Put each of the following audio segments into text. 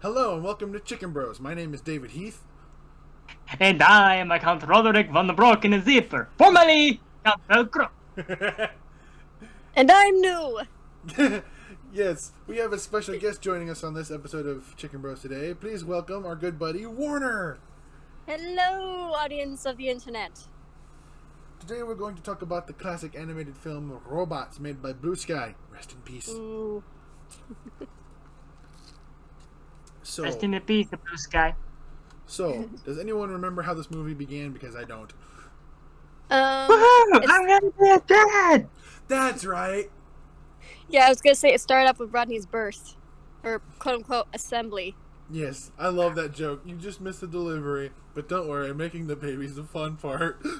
Hello and welcome to Chicken Bros. My name is David Heath. And I am Count Roderick von der Brocken Zipper, formerly Count Velcro. And I'm new. Yes, we have a special guest joining us on this episode of Chicken Bros today. Please welcome our good buddy Warner. Hello, audience of the internet. Today we're going to talk about the classic animated film Robots made by Blue Sky. Rest in peace. Ooh. Rest in peace, the Blue Sky. So, does anyone remember how this movie began? Because I don't. Woohoo! I'm gonna be a dad! That's right. Yeah, I was gonna say it started off with Rodney's birth, or quote unquote assembly. Yes, I love that joke. You just missed the delivery, but don't worry, making the baby's the fun part. We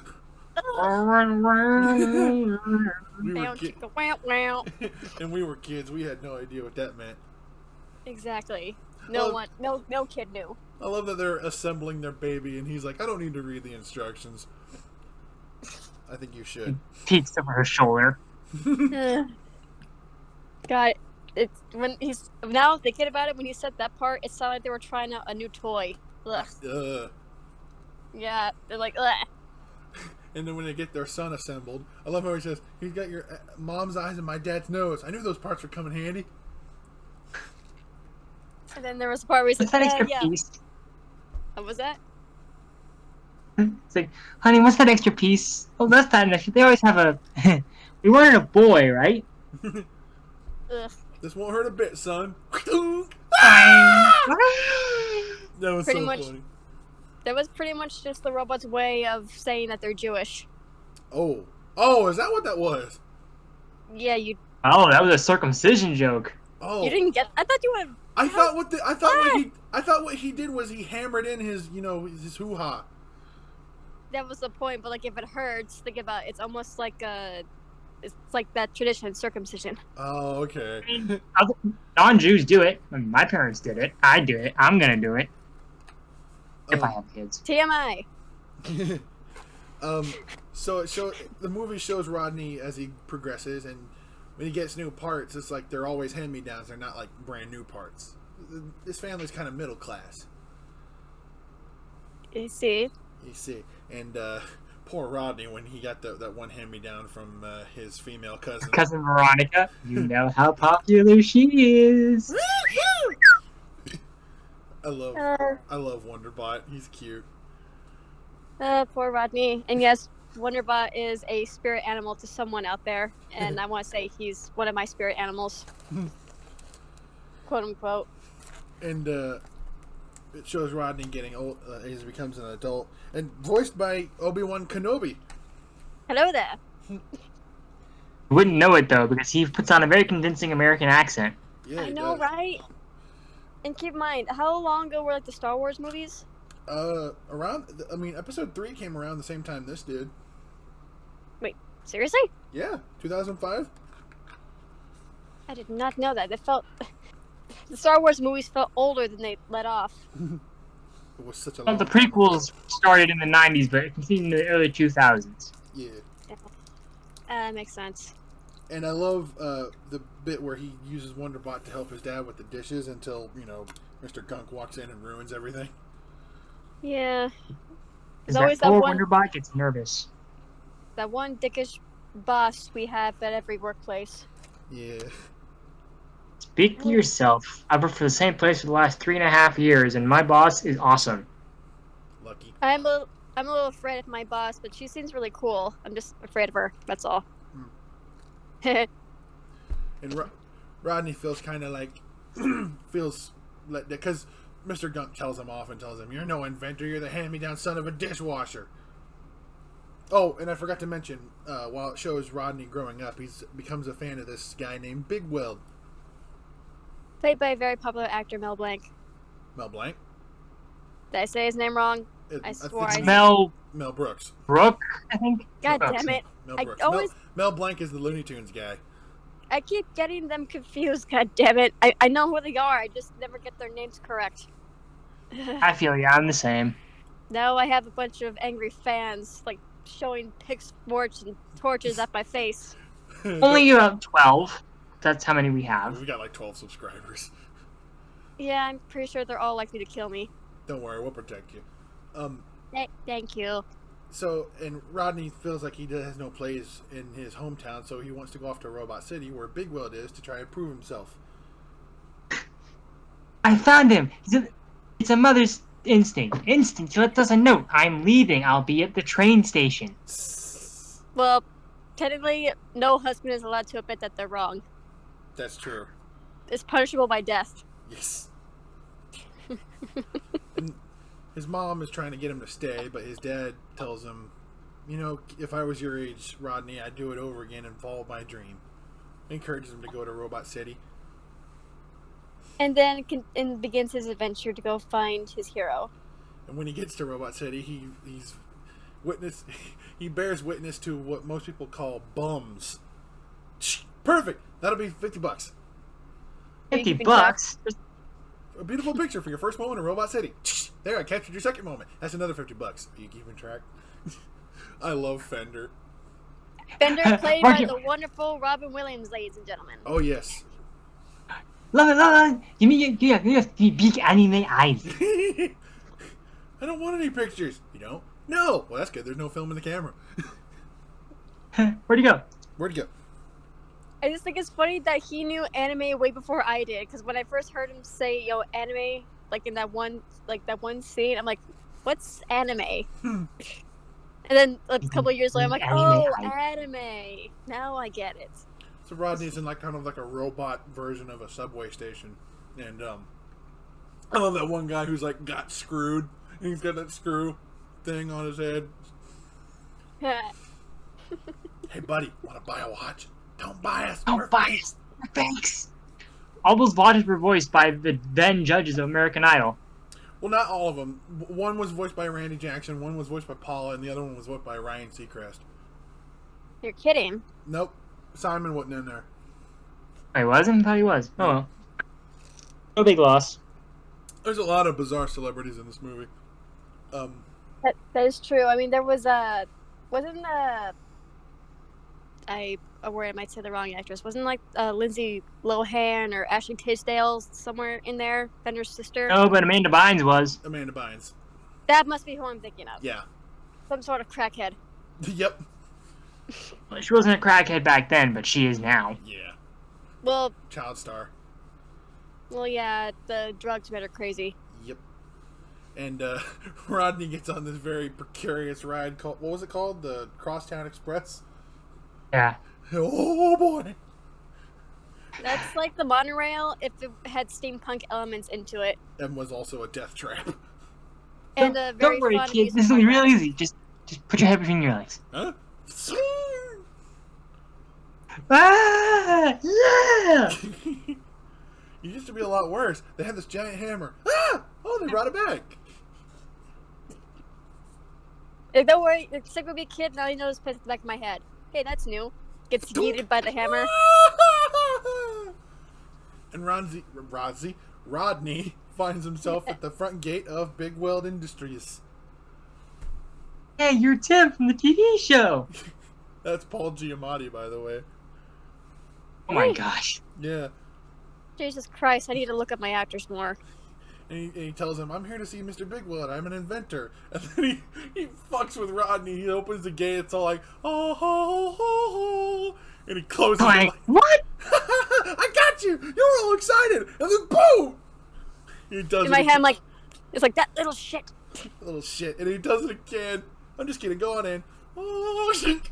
were and we were kids. We had no idea what that meant. Exactly. No kid knew. I love that they're assembling their baby, and he's like, "I don't need to read the instructions." I think you should. Peeks over her shoulder. God, it's when he's now thinking about it. When he said that part, it sounded like they were trying out a new toy. Ugh. Yeah, they're like, ugh. And then when they get their son assembled, I love how he says, "He's got your mom's eyes and my dad's nose." I knew those parts would come in handy. And then there was a part where he's What's like, that extra yeah. piece? What was that? It's like, honey, what's that extra piece? Oh, that's that extra. They always have a. We wanted a boy, right? Ugh. This won't hurt a bit, son. That was Pretty so much. funny. That was pretty much just the robot's way of saying that they're Jewish. Oh, is that what that was? Yeah, you Oh, that was a circumcision joke. Oh, you didn't get. I thought you would. I thought what he did was he hammered in his his hoo ha. That was the point, but like if it hurts, think about it. It's almost like it's like that tradition, circumcision. Oh, okay. I mean, non-Jews do it. I mean, my parents did it. I do it. I'm gonna do it. If I have kids. TMI. So the movie shows Rodney as he progresses, and when he gets new parts, it's like they're always hand-me-downs. They're not like brand new parts. This family's kind of middle class. You see. And poor Rodney when he got that one hand-me-down from his female cousin. Cousin Veronica, you know how popular she is. I love Wonderbot. He's cute. Poor Rodney. And yes, Wonderbot is a spirit animal to someone out there, and I want to say he's one of my spirit animals, quote unquote. And it shows Rodney getting old as he becomes an adult, and voiced by Obi-Wan Kenobi. Hello there. You wouldn't know it though because he puts on a very convincing American accent. Yeah, I know, right? And keep in mind, how long ago were like the Star Wars movies? Episode 3 came around the same time this did. Wait, seriously? Yeah, 2005. I did not know that. The Star Wars movies felt older than they let off. It was such a Well, long the time ago. prequels started in the 90s, but it continued in the early 2000s. Yeah. That makes sense. And I love the bit where he uses Wonderbot to help his dad with the dishes until, Mr. Gunk walks in and ruins everything. Yeah. Is There's always that poor that one Wonderbot gets nervous. dickish boss we have at every workplace. Yeah. Speak for yourself. I've worked for the same place for the last 3.5 years, and my boss is awesome. Lucky. I'm a little afraid of my boss, but she seems really cool. I'm just afraid of her. That's all. And Rodney feels kind of like because Mr. Gunk tells him off and tells him, "You're no inventor. You're the hand-me-down son of a dishwasher." Oh, and I forgot to mention, while it shows Rodney growing up, he becomes a fan of this guy named Big Weld. Played by a very popular actor, Mel Blanc. Mel Blanc? Did I say his name wrong? I swore It's I Mel Mel Brooks. Brooke, I think. God Brooks. damn it. Mel I Brooks. always- Mel Blanc is the Looney Tunes guy. I keep getting them confused, god damn it. I know who they are, I just never get their names correct. I feel you. I'm the same. Now I have a bunch of angry fans, like, showing pitchforks and torches at my face. Only about 12. That's how many we have. We got like 12 subscribers. Yeah, I'm pretty sure they're all likely to kill me. Don't worry, we'll protect you. Thank you. So, and Rodney feels like he has no place in his hometown, so he wants to go off to Robot City, where Big World is, to try and prove himself. I found him. It's a mother's instinct. Instinct to let us know I'm leaving. I'll be at the train station. Well, technically, no husband is allowed to admit that they're wrong. That's true. It's punishable by death. Yes. And his mom is trying to get him to stay, but his dad tells him, you know, if I was your age, Rodney, I'd do it over again and follow my dream. Encourages him to go to Robot City. And then begins his adventure to go find his hero. And when he gets to Robot City, he bears witness to what most people call bums. Perfect. That'll be $50. $50? A beautiful picture for your first moment in Robot City. There, I captured your second moment. That's another $50. Are you keeping track? I love Fender. Fender, played by the wonderful Robin Williams, ladies and gentlemen. Oh yes. Love it. You have big anime eyes. I don't want any pictures. You don't? No. Well, that's good. There's no film in the camera. Where'd he go? Where'd he go? I just think it's funny that he knew anime way before I did. Because when I first heard him say, anime, like in that one scene, I'm like, what's anime? And then a couple of years later, I'm like, anime. Now I get it. So Rodney's in kind of like a robot version of a subway station, and I love that one guy who's got screwed. And he's got that screw thing on his head. Hey buddy, want to buy a watch? Don't buy us. Don't buy us. Thanks. All those watches were voiced by the then judges of American Idol. Well, not all of them. One was voiced by Randy Jackson, one was voiced by Paula, and the other one was voiced by Ryan Seacrest. You're kidding. Nope. Simon wasn't in there. I wasn't? I thought he was. Oh well. No big loss. There's a lot of bizarre celebrities in this movie. That is true. I mean, there was I might say the wrong actress. Wasn't Lindsay Lohan or Ashley Tisdale somewhere in there? Fender's sister? No, but Amanda Bynes was. Amanda Bynes. That must be who I'm thinking of. Yeah. Some sort of crackhead. Yep. Well, she wasn't a crackhead back then, but she is now. Yeah. Well, Child star. Well, yeah, the drugs made her crazy. Yep. And Rodney gets on this very precarious ride called, what was it called? The Crosstown Express? Yeah. Oh boy. That's like the monorail if it had steampunk elements into it. And was also a death trap. And a very Don't worry, fun kid. This is gonna be real easy. Just put your head between your legs. Huh? Ah! Yeah! It used to be a lot worse. They had this giant hammer. Ah! Oh, they brought it back. Don't worry, the sick would be a kid, now he knows put it in the back of my head. Hey, that's new. Gets yeeted by the hammer. And Rodney finds himself at the front gate of Big World Industries. Hey, you're Tim from the TV show. That's Paul Giamatti, by the way. Oh my gosh. Yeah. Jesus Christ, I need to look up my actors more. And he tells him, I'm here to see Mr. Big World. I'm an inventor. And then he fucks with Rodney. He opens the gate. It's all like, oh, ho, ho, ho. And he closes it like, what? I got you. You were all excited. And then boom. He does In my head, I'm like, it's like, that little shit. Little shit. And he does it again. I'm just kidding. Go on in. Oh, shit.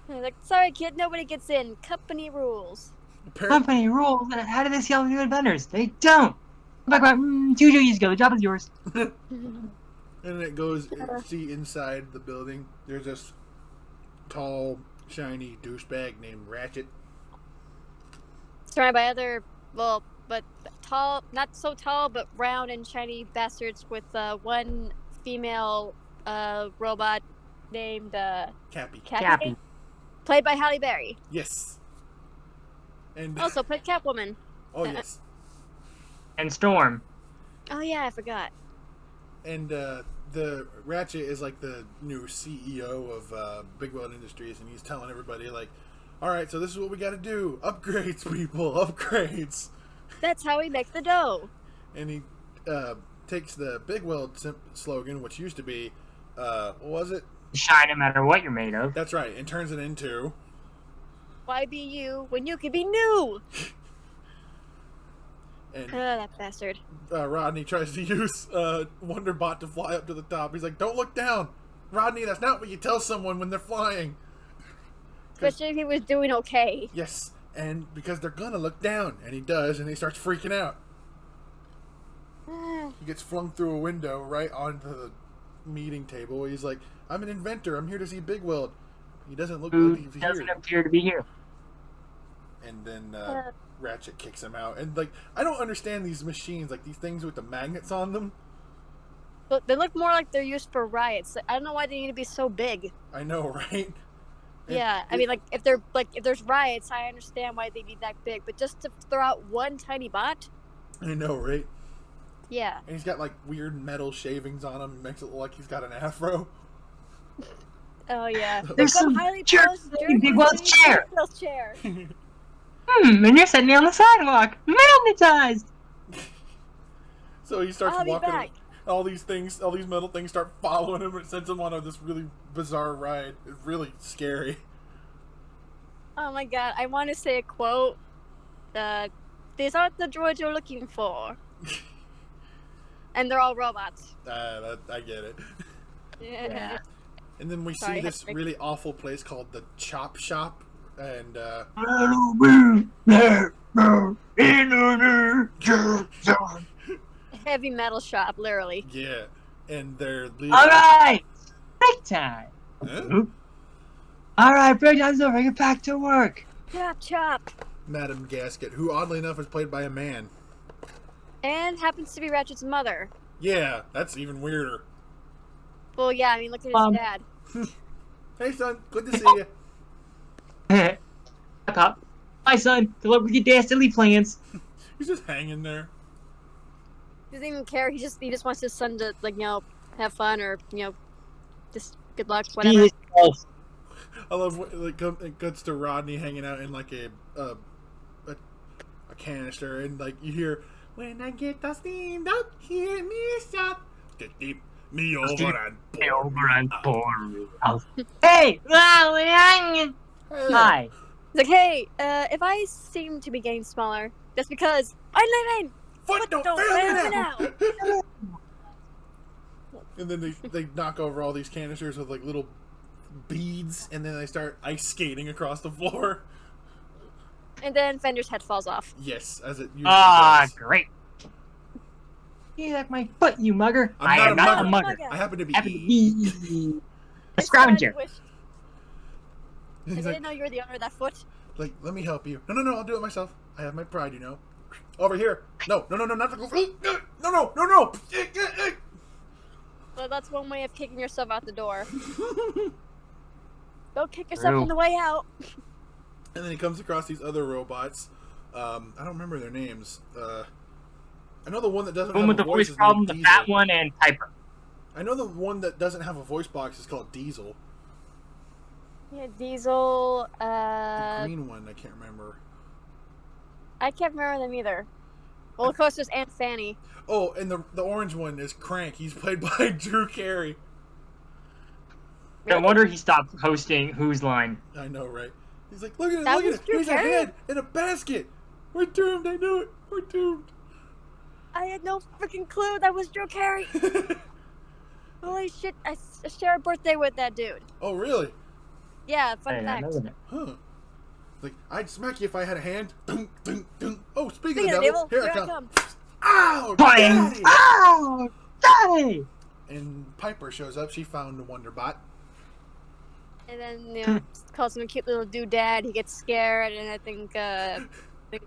Like, sorry, kid, nobody gets in. Company rules. Company rules? How do they see all the new inventors? They don't. Back about 2 years ago. The job is yours. And it goes, see inside the building, there's this tall, shiny douchebag named Ratchet. Surrounded by other, but tall, not so tall, but round and shiny bastards with one female robot named Cappy. Played by Halle Berry. Yes. And Also played Catwoman. Oh, yes. And Storm. Oh, yeah, I forgot. And the Ratchet is like the new CEO of Big World Industries, and he's telling everybody, like, all right, so this is what we got to do. Upgrades, people. Upgrades. That's how we make the dough. And he takes the Big Weld slogan, which used to be, what was it? Shine no matter what you're made of. That's right, and turns it into... Why be you when you can be new? And That bastard. Rodney tries to use Wonderbot to fly up to the top. He's like, don't look down. Rodney, that's not what you tell someone when they're flying. Especially if he was doing okay. Yes, and because they're gonna look down. And he does, and he starts freaking out. He gets flung through a window right onto the meeting table. He's like, I'm an inventor. I'm here to see Big Weld. He doesn't look like he's Doesn't here. appear to be here. And then Ratchet kicks him out. And, like, I don't understand these machines, like these things with the magnets on them. But they look more like they're used for riots. I don't know why they need to be so big. I know, right? And Yeah, I mean, like if there's riots, I understand why they need that big. But just to throw out one tiny bot, I know, right? yeah. And he's got, like, weird metal shavings on him. It makes it look like he's got an afro. Oh yeah. There's some highly jerk polished in Big Weld's chair. chair. And you're sitting on the sidewalk, magnetized. So he starts I'll be walking. back. All these metal things start following him, and it sends him on this really bizarre ride. It's really scary. Oh my god, I want to say a quote. These aren't the droids you're looking for. And they're all robots. I get it. Yeah. And then we Sorry, see this really awful place called the Chop Shop, and Heavy metal shop, literally. yeah, and they're leaving. All right, break time. Huh? All right, break time's over. Get back to work. Chop chop. Madam Gasket, who oddly enough is played by a man. And happens to be Ratchet's mother. Yeah, that's even weirder. Well, yeah, I mean, look at his dad. Hey, son, good to see you. Pop. Hi, son. Good luck with your dastardly plans. He's just hanging there. He doesn't even care. He just wants his son to, like, have fun or, just good luck, Be whatever. himself. I love it cuts to Rodney hanging out in like a canister, and like you hear, when I get the steamed up, hear me shout, get deep, me over and pour me out. Hey! Hey. Hi. He's like, hey, if I seem to be getting smaller, that's because I'm living! Foot don't Don't fail me fail now. me And then they knock over all these canisters with like little beads, and then they start ice skating across the floor. And then Fender's head falls off. Yes, as it usually Ah, does. great. You like my foot, you mugger. I'm I am not a mugger. mugger. I happen to be. Happen to be a His son scavenger. wished- I He's didn't like, know you were the owner of that foot. let me help you. No, I'll do it myself. I have my pride, you know. Over here. No, not the. No. Well, that's one way of kicking yourself out the door. Go kick yourself True. on the way out. And then he comes across these other robots. I don't remember their names. I know the one that doesn't One have with a the voice voice is problem, named the Diesel. fat one, and Piper. I know the one that doesn't have a voice box is called Diesel. Yeah, Diesel, The green one, I can't remember. I can't remember them either. Well, of course, there's Aunt Fanny. Oh, and the orange one is Crank. He's played by Drew Carey. No wonder he stopped hosting Who's Line. I know, right? He's like, look at it, That look at was it. Drew There's a Carey? head in a basket. We're doomed. I knew it. We're doomed. I had no freaking clue that was Drew Carey. Holy shit, I share a birthday with that dude. Oh, really? Yeah, fun Hey, I fact. know that. Huh. Like, I'd smack you if I had a hand. Dunk, dunk, dunk. Oh, speaking Speaking of of devil, devil, here I here I come. come. Ow! Bang! Daddy! Oh, daddy! And Piper shows up. She found the Wonderbot. And then, calls him a cute little doodad. He gets scared, and I think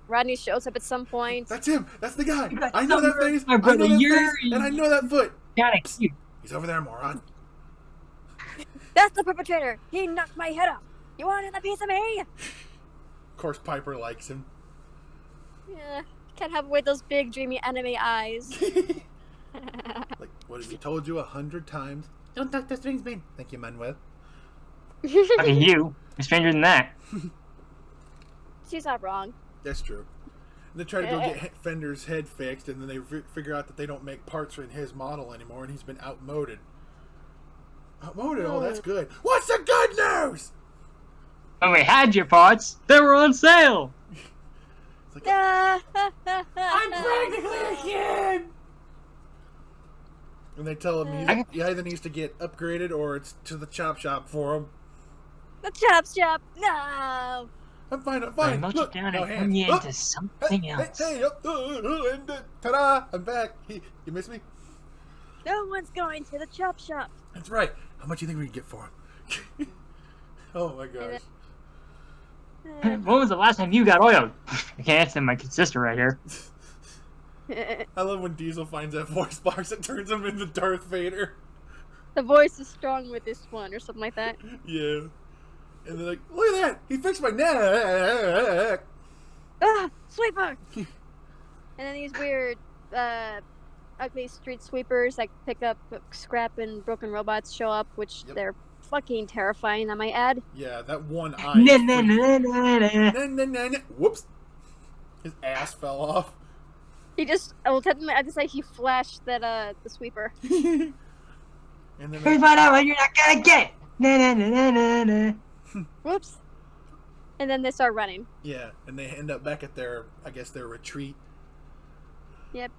Rodney shows up at some point. That's him. That's the guy. You got I know that number, face. my I know brother that Yuri. face. And I know that foot. Kinda cute. He's over there, moron. That's the perpetrator. He knocked my head off. You want another piece of me? Of course, Piper likes him. Yeah, can't have with those big, dreamy anime eyes. Like, what have we told you 100 times? Don't touch the strings, man. Thank you, Manuel. Look at you. You're stranger than that. She's not wrong. That's true. They try to go get Fender's head fixed, and then they figure out that they don't make parts in his model anymore, and he's been outmoded. Outmoded? Oh, that's good. What's the good news? When we had your parts, they were on sale. It's like, I'm practically a kid! And they tell him he either needs to get upgraded or it's to the chop shop for him. The chop shop. No. I'm fine. I melt you down and turn you into something else. Hey, and ta-da! I'm back. You miss me? No one's going to the chop shop. That's right. How much do you think we can get for him? Oh my gosh. When was the last time you got oiled? I can't answer my sister right here. I love when Diesel finds that voice box that turns him into Darth Vader. The voice is strong with this one, or something like that. Yeah. And they're like, look at that! He fixed my neck! Ah! Sweeper! And then these weird, ugly street sweepers that pick up scrap and broken robots show up, which they're fucking terrifying, I might add. Yeah, that one eye. Whoops. His ass fell off. He just, well, technically, I just say he flashed that, the sweeper. And then We find out what you're not gonna get. Whoops. And then they start running. yeah, and they end up back at their, I guess, their retreat. Yep.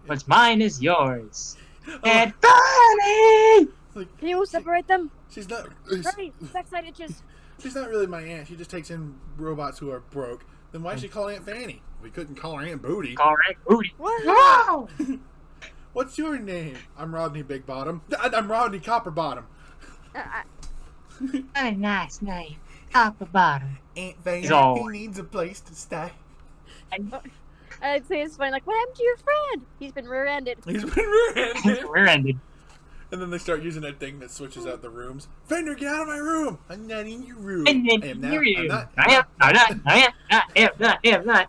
What's mine is yours. Oh, And funny! like, Can you separate them? she's not. Hurry! Backside itches. She's not really my aunt. She just takes in robots who are broke. Then why is she call Aunt Fanny? We couldn't call her Aunt Booty. Call right booty. What? Wow! What's your name? I'm Rodney Big Bottom. I'm Rodney Copper Bottom. What a nice name. Copper bottom. Aunt Fanny, He's all- he needs a place to stay. I'd say it's funny, like, what happened to your friend? He's been rear-ended. He's been rear-ended. Rear-ended. And then they start using that thing that switches out the rooms. Fender, get out of my room! I'm not in your room. And then I am now. here you. I'm not. I am not.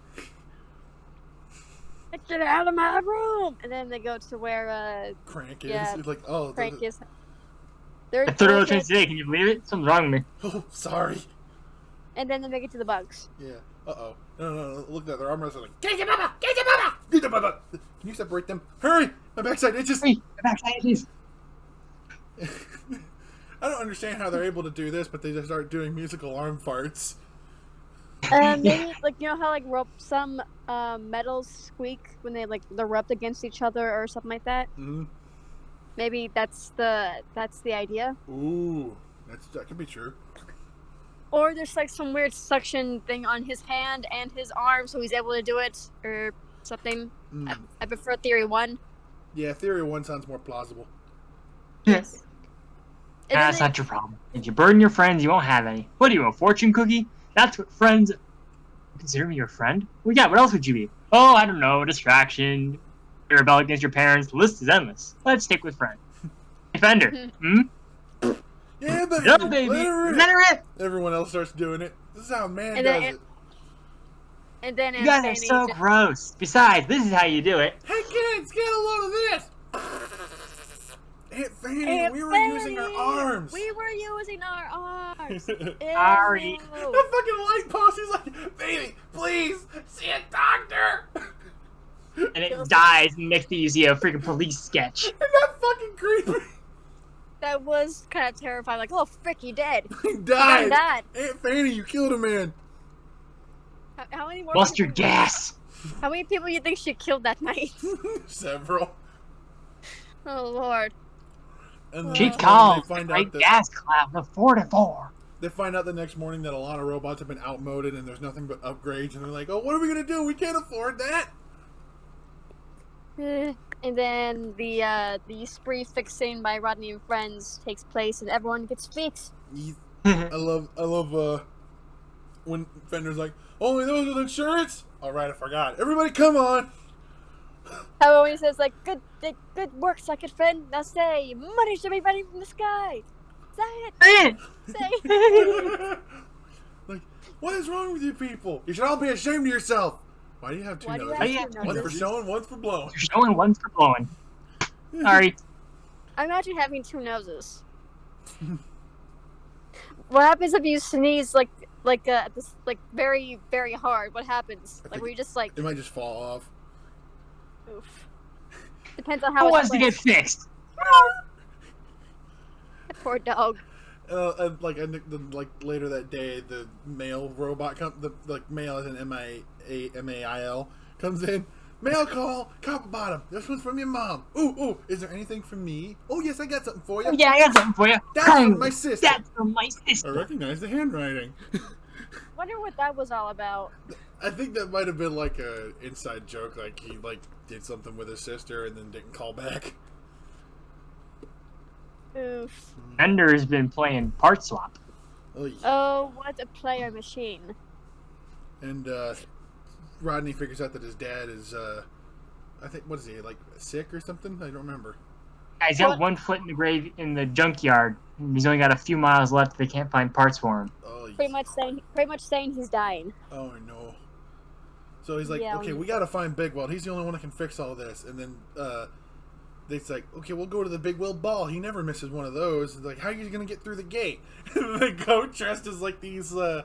Get out of my room! And then they go to where, Crank is. Yeah. It's like, oh, Frank the- is. They're I thought I was bullshit, today. Can you believe it? Something's wrong with me. oh, sorry. and then they make it to the bugs. Yeah. Uh-oh. No. Look at that. Their arm wrestlers are like, get your mama! Get your mama! Get your mama! Can you separate them? Hurry! My backside itches! Hey, backside is. I don't understand how they're able to do this, but they just start doing musical arm farts. Maybe, like, you know how, like, some metals squeak when they're rubbed against each other or something like that? Mm-hmm. Maybe that's the idea. Ooh. That could be true. Or there's, like, some weird suction thing on his hand and his arm, so he's able to do it, or something. Mm. I prefer theory 1. Yeah, theory 1 sounds more plausible. Yes. And then That's not your problem. If you burden your friends, you won't have any. What are you, a fortune cookie? That's what friends... Consider me your friend? Well, yeah, what else would you be? Oh, I don't know, distraction. You rebel against your parents. The list is endless. Let's stick with friend. Defender. Yeah, baby! Yeah, baby. Let her rip. Let her rip. Everyone else starts doing it. This is how a man And does then- it. And then You guys are Anthony so just- gross. Besides, this is how you do it. Hey kids, get a load of this! Aunt Fanny, Aunt we were Fanny! using our arms! We were using our arms. Sorry. Ew. That fucking light post, he's like, baby, please, see a doctor! And it dies, and next thing you see a freaking police sketch. Isn't that fucking creepy? That was kind of terrifying. Like, oh, frick, he dead. He died! died. Aunt Fanny, you killed a man! How many more? Mustard gas. How many people you think she killed that night? Several. Oh Lord. And the She next morning called they find great out that gas cloud of 44. they find out the next morning that a lot of robots have been outmoded and there's nothing but upgrades, and they're like, oh, what are we gonna do? We can't afford that! And then the spree fixing by Rodney and friends takes place, and everyone gets fixed. I love when Fender's like, only those with insurance? Alright, I forgot. Everybody come on! How always says like, good work, second friend. Now say, money should be raining from the sky. Say it. Say it. Like, what is wrong with you people? You should all be ashamed of yourself! Why do you have two Why do you noses? have Yeah, two One's for noses? showing, one's for blowing. You're showing one's for blowing. Sorry. Imagine having two noses. What happens if you sneeze like this like very very hard. What happens? Like were you just like It might just fall off. oof. Depends on how Who it's wants to get placed. fixed? Poor dog. And like later that day, the mail robot mail as an MAIL comes in. Mail call, copper bottom. This one's from your mom. Ooh, is there anything from me? Oh yes, I got something for you. Oh, yeah, I got something for you. That's from my sister. That's from my I sister. recognize the handwriting. Wonder what that was all about. I think that might have been like a inside joke, like he did something with his sister and then didn't call back. Oof. Ender's been playing part swap. Oh, yeah. Oh, what a player machine. And Rodney figures out that his dad is, I think, what is he, like sick or something? I don't remember. He's got What? one foot in the grave in the junkyard. He's only got a few miles left. They can't find parts for him. Oh, Pretty much saying he's dying. oh no. So he's like, Yeah, okay, we gotta find Big Weld. He's the only one that can fix all this. And then it's like, okay, we'll go to the Big Weld ball. He never misses one of those. It's like, how are you gonna get through the gate? And they go dressed as like these, I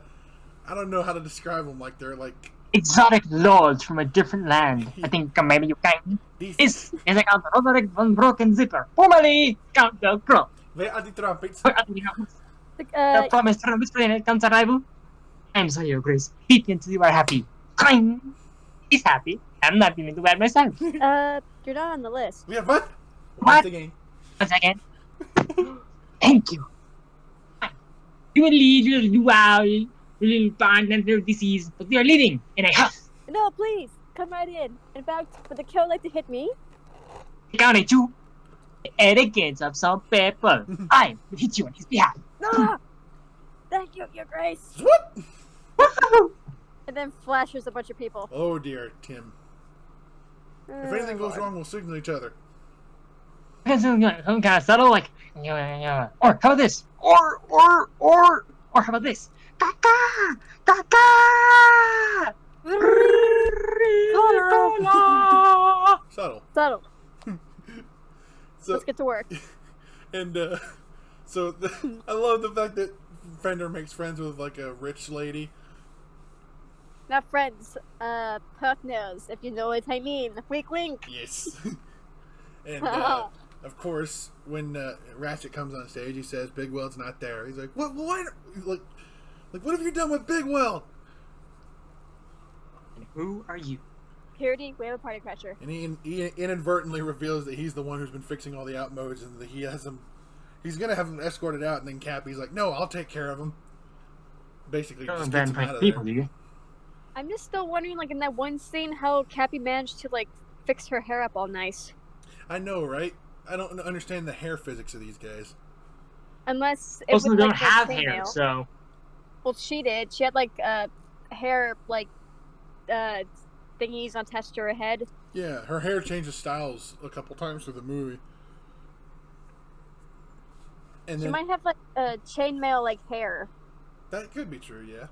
don't know how to describe them. Like they're like Exotic lords from a different land. I think maybe you can. these. This is a Count Roderick von Broken Zipper. Formerly Count Del Crow. They are the trumpets. The promise from Miss Planet comes arrival. I'm sorry, Your Grace. Heath thinks you are happy. Clang! He's happy. I'm not feeling too bad myself. You're not on the list. We have what? What? Once again. 1 second. Thank you. You will lead your little bond and their disease, but we are living in a house. No, please come right in. In fact, would the killer like to hit me? Counting two. The arrogance of some people. I will hit you on his behalf. Ah! Thank you, Your Grace. What? And then flashes a bunch of people. Oh dear, Tim. If anything goes wrong, we'll signal each other. Some kind of subtle, like, or how about this? Or how about this? Kaka! Kaka! Subtle. Subtle. So, Let's get to work. and I love the fact that Fender makes friends with like a rich lady. Not friends, partners, if you know what I mean. Wink, wink. Yes. And of course, when Ratchet comes on stage, he says Big Weld's not there. He's like, "What? Why? Like, what have you done with Big Weld?" And who are you? Purity, we have a party crasher. And he inadvertently reveals that he's the one who's been fixing all the outmodes, and that he has him. He's gonna have him escorted out, and then Cappy's like, "No, I'll take care of him." Basically, You just don't gets him out of people, there. do you? I'm just still wondering, like, in that one scene, how Cappy managed to, like, fix her hair up all nice. I know, right? I don't understand the hair physics of these guys. Unless it Most of was, them like, don't her have chainmail. hair, so. Well, she did. She had, like, hair, like, thingies attached to her head. Yeah, her hair changes styles a couple times through the movie. And She then might have, like, chainmail, like, hair. that could be true, yeah.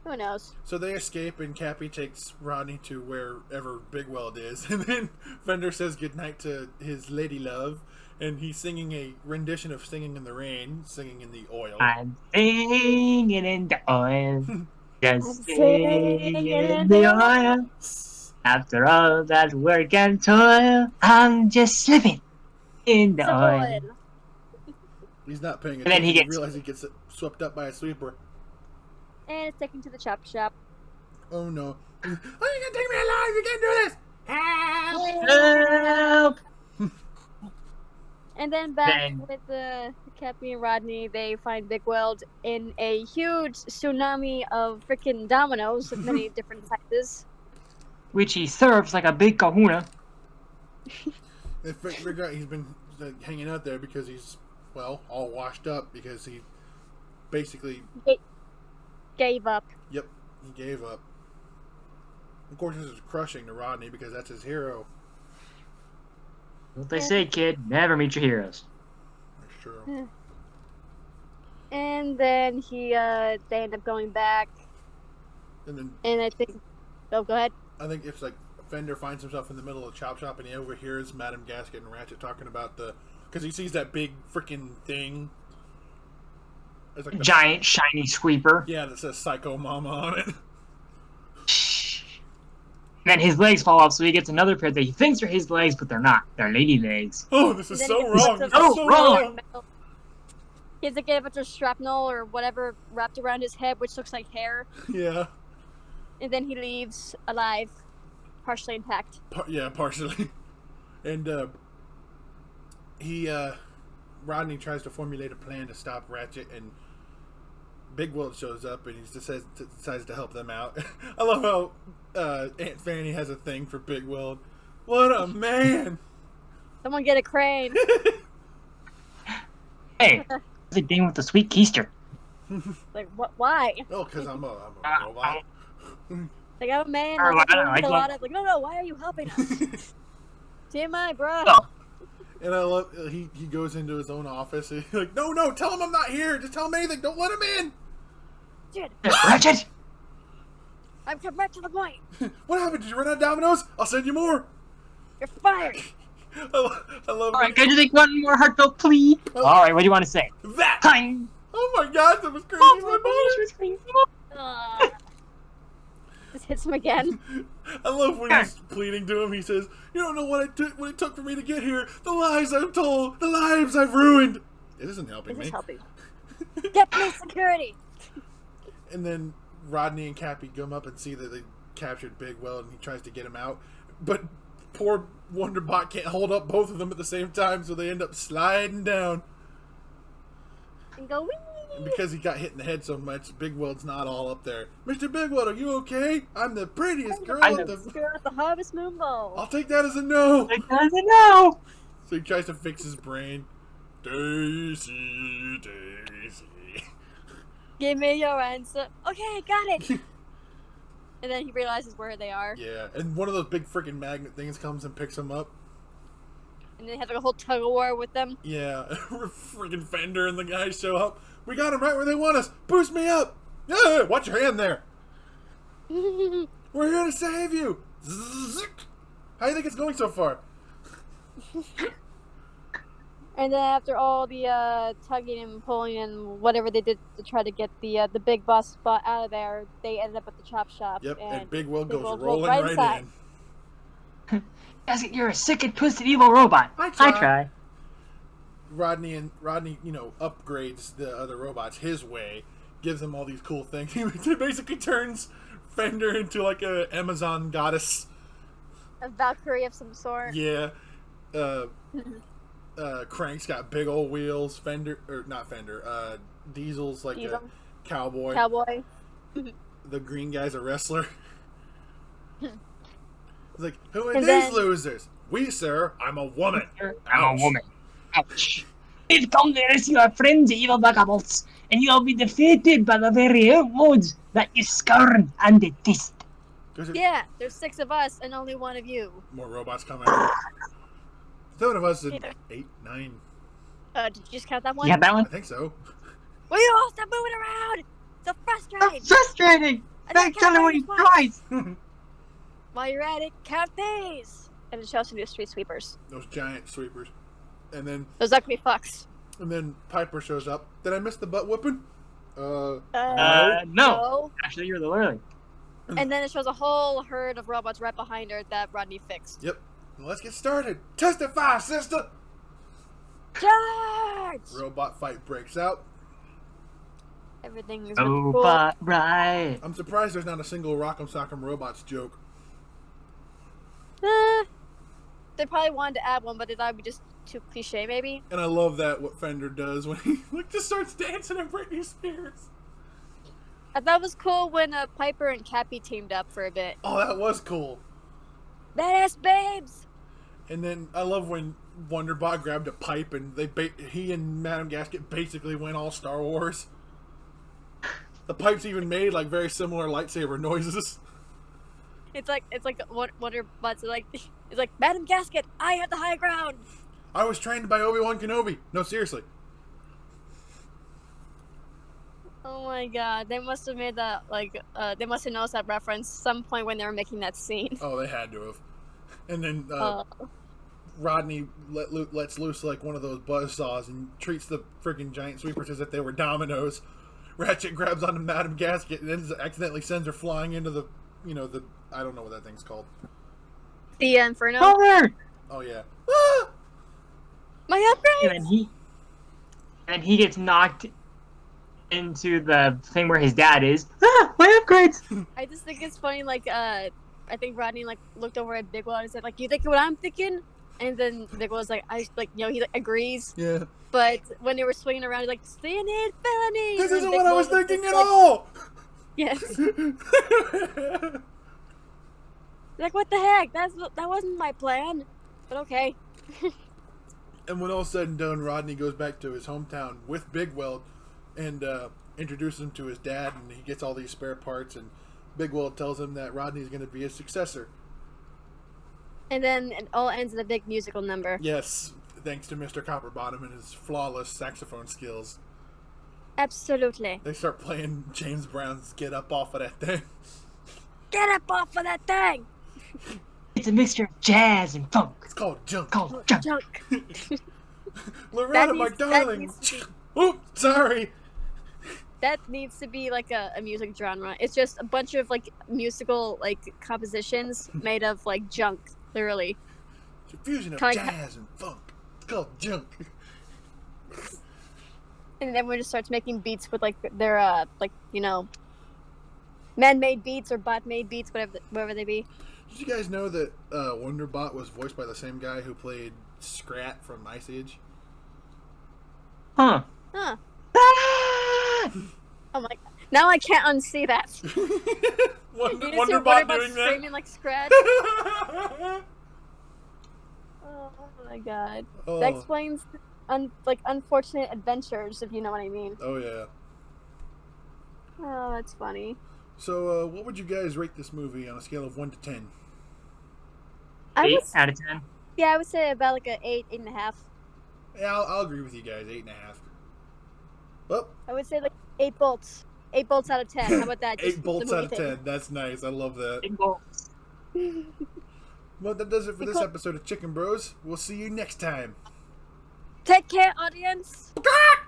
Who knows? So they escape, and Cappy takes Rodney to wherever Big Weld is, and then Fender says goodnight to his lady love, and he's singing a rendition of "Singing in the Rain," singing in the oil. I'm singing in the oil. Just singing singing in the oil. After all that work and toil, I'm just slipping in the It's a oil. wood. He's not paying And then attention. he He gets- realizes he gets swept up by a sweeper. And it's taken to the chop shop. Oh no! Oh, you're gonna take me alive! You can't do this! Help! Help! And then back Then- with Cappy and Rodney, they find Big Weld in a huge tsunami of freaking dominoes of many different sizes. Which he serves like a big kahuna. They figure out he's been hanging out there because he's, well, all washed up because he basically, Gave up. yep, he gave up. Of course, this is crushing to Rodney because that's his hero. What they say, kid, never meet your heroes. That's true. And then they end up going back, And then and I think, oh, go ahead. I think it's like Fender finds himself in the middle of a chop shop and he overhears Madame Gasket and Ratchet talking about because he sees that big freaking thing. It's like the giant shiny sweeper. Yeah, that says Psycho Mama on it. Then his legs fall off, so he gets another pair that he thinks are his legs, but they're not. They're lady legs. Oh, this is And then so he gets wrong. lots This of is so wrong. He has to get a bunch of shrapnel or whatever wrapped around his head, which looks like hair. Yeah. And then he leaves alive, partially intact. Yeah, partially. And Rodney tries to formulate a plan to stop Ratchet, and Big World shows up, and he decides to help them out. I love how Aunt Fanny has a thing for Big World. What a man! Someone get a crane. Hey, what's the game with the sweet keister? Like, what? Why? Oh, because I'm a robot. Like, I'm a man. Or Like, like a what? lot of, like, no, why are you helping us? TMI, bro. Oh. And I love he goes into his own office. And he's like, no, tell him I'm not here. Just tell him anything. Don't let him in. Dude, Ratchet! I'm coming back to the point. What happened? Did you run out of Dominoes? I'll send you more. You're fired. I love Alright, can you take one more heartfelt plea? Alright, what do you want to say? that. Time! Oh my God, that was crazy. Just hits him again. I love when he's pleading to him. He says, "You don't know what it took for me to get here. The lies I've told, the lives I've ruined." It isn't helping This me. is helping. Get police security. And then Rodney and Cappy come up and see that they captured Big Well, and he tries to get him out, but poor Wonderbot can't hold up both of them at the same time, so they end up sliding down. And go, wee. And because he got hit in the head so much, Big World's not all up there. Mr. Big World, are you okay? I'm the prettiest girl at the... Girl at the Harvest Moon Bowl. I'll take that as a no. It doesn't know! So he tries to fix his brain. Daisy, Daisy. Give me your answer. Okay, got it. And then he realizes where they are. Yeah, and one of those big freaking magnet things comes and picks him up. And they have like a whole tug of war with them. Yeah, freaking Fender and the guys show up. We got him right where they want us. Boost me up. Yeah, watch your hand there. We're here to save you. Zzz. How do you think it's going so far? And then after all the tugging and pulling and whatever they did to try to get the big boss spot out of there, they ended up at the chop shop. Yep, and Big Will Big goes Will rolling right right inside. in. You're a sick and twisted evil robot. I try. Rodney, upgrades the other robots his way, gives them all these cool things. He basically turns Fender into like a Amazon goddess. A Valkyrie of some sort. Yeah. Crank's got big old wheels. Diesel's like Diesel. a cowboy. Cowboy. The green guy's a wrestler. He's like, who are And these then- losers? We, sir, I'm a woman. I'm Ouch. a woman. Ouch. We've come to rescue our friends, the evil vagabonds, and you'll be defeated by the very outlaws that you scorn and detest. Yeah, there's 6 of us and only 1 of you. More robots coming out. 7 of us and Yeah. 8, 9. Did you just count that one? You have that I one? think so. Will you all stop moving around? So frustrating. Frustrating! I don't Tell him count when he twice. tries! While you're at it, count these. And it shows you the street sweepers. Those giant sweepers. And Those ugly fucks. then Piper shows up. Did I miss the butt whooping? No. No. Actually, you're the early. And then it shows a whole herd of robots right behind her that Rodney fixed. Yep. Well, let's get started. Testify, sister! Charge! Robot fight breaks out. Everything is Robot right. I'm surprised there's not a single Rock'em Sock'em Robots joke. They probably wanted to add one, but they thought it'd be just too cliche, maybe. And I love that what Fender does when he just starts dancing at Britney Spears. I thought it was cool when Piper and Cappy teamed up for a bit. Oh, that was cool. Badass babes! And then I love when Wonderbot grabbed a pipe and he and Madame Gasket basically went all Star Wars. The pipes even made like very similar lightsaber noises. It's like Wonderbot's like, it's like, Madam Gasket, I have the high ground! I was trained by Obi-Wan Kenobi. No, seriously. Oh my god, they must have made that, they must have noticed that reference some point when they were making that scene. Oh, they had to have. And then Rodney lets loose like one of those buzz saws and treats the freaking giant sweepers as if they were dominoes. Ratchet grabs onto Madame Gasket and then accidentally sends her flying into the, the I don't know what that thing's called. The Inferno. Over! Oh yeah. Ah! My And upgrades. then he gets knocked into the thing where his dad is. Ah, my upgrades! I just think it's funny. Like, I think Rodney like looked over at Bigwell and said, like, "You thinking what I'm thinking?" And then Bigwell's like, he like agrees. Yeah. But when they were swinging around, he's like, "Cyanide felony." This And isn't Big what I Will was thinking just at like, all. Yes. Like, what the heck? That wasn't my plan. But okay. And when all's said and done, Rodney goes back to his hometown with Bigwell and introduces him to his dad, and he gets all these spare parts, and Bigwell tells him that Rodney's going to be his successor. And then it all ends in a big musical number. Yes, thanks to Mr. Copperbottom and his flawless saxophone skills. Absolutely. They start playing James Brown's Get Up Off of That Thing. Get up off of that thing! It's a mixture of jazz and funk. It's called Junk. Called junk. Junk. Loretta, my that darling. needs to be- Oops, sorry. That needs to be like a music genre. It's just a bunch of like musical like compositions made of like junk, literally. It's a fusion of Kinda like- jazz and funk. It's called Junk. And then everyone just starts making beats with like their man-made beats or bot-made beats, whatever they be. Did you guys know that Wonderbot was voiced by the same guy who played Scrat from Ice Age? Huh. Huh. Ah! Oh my god. Now I can't unsee that. Wonder, You just hear Wonderbot Wonderbot doing that? screaming like Scratch. Oh my god. Oh. That explains unfortunate adventures, if you know what I mean. Oh, yeah. Oh, that's funny. So, what would you guys rate this movie on a scale of 1 to 10? I 8 would, out of 10. yeah, I would say about like a 8.5. Yeah, I'll agree with you guys. 8.5. Well, I would say like 8 bolts. 8 bolts out of 10. How about that? 8 bolts the out movie of thing. 10. That's nice. I love that. Big bolts. Well, that does it for this Because- episode of Chicken Bros. We'll see you next time. Take care, audience. Ah!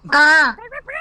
Bye, bye, bye.